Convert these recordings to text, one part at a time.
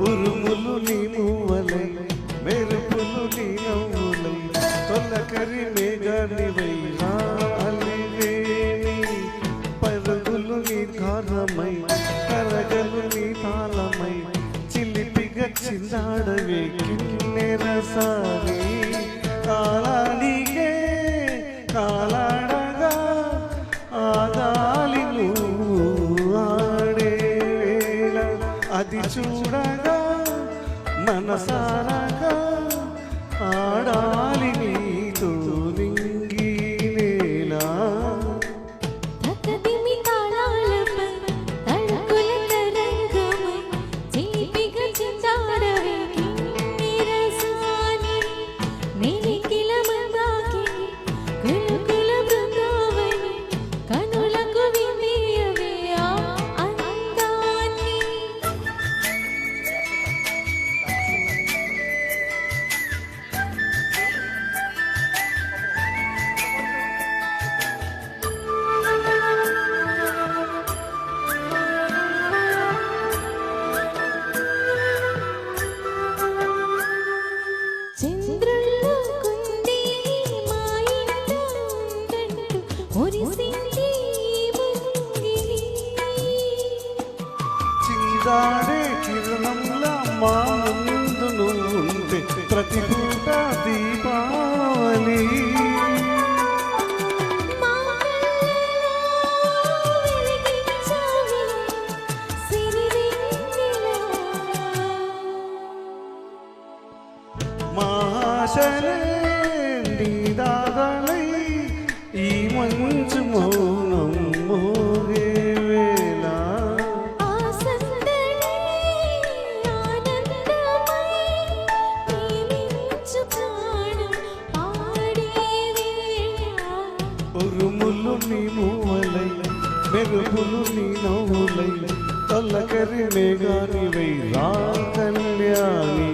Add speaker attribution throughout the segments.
Speaker 1: ఉరుములు నీ మూవలై మెరుపులు నీ నవ్వులై తొలకరి మేఘానివై రాలివేణి పరుగులు నీ ధారమై కరగలు నీ తాళమై చిలిపిగా చిందాడవే కిన్నెరసారి కాలానికే కాలాడగా ఆదాలి ఆడే వేళ అది చూడగా మనసారగా ఆడాలి నీతో నింగి నేలా చిందాడే కిరణంలా మా ముందు నువ్వుంటే ప్రతి పూట దీపావళి మాశలే దాదలై ఈ మంచు మౌనం మోగే వేళ ఉరుములు నీ మూవలై మెరుపులు నీ నవ్వులై తొలకరి మేఘానివై రా కళ్యాణి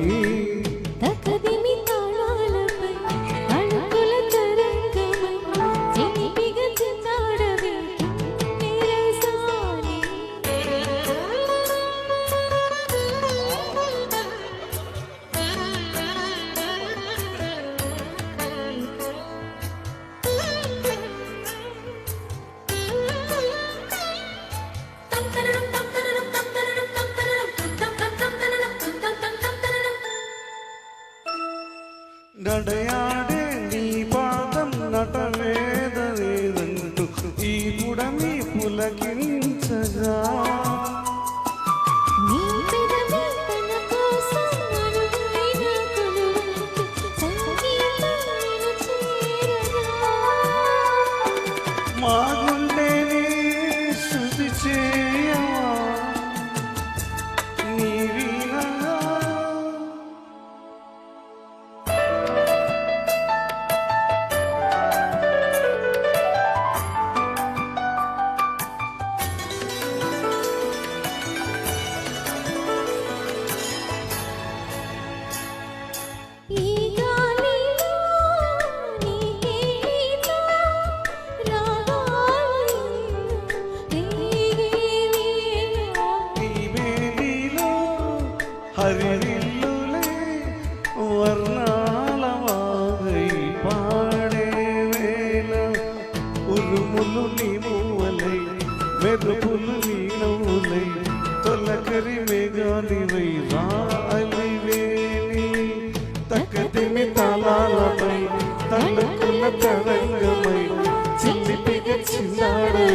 Speaker 1: నడయాడే నీ పాదం నటవేదవేదంటూ ఈ పుడమి పులకించగా మా గుండెని శృతి చేయవా నీ వీణగా హరివిల్లులే వర్ణాల వాగై పాడే వేళ ఉరుములు నీ మూవలై మెరుపులు నీ నవ్వులై తొలకరి మేఘానివై రాలివేణి తక్కతిమి తాళాలపై తలకుల తరంగమై చిలిపిగా చిందాడే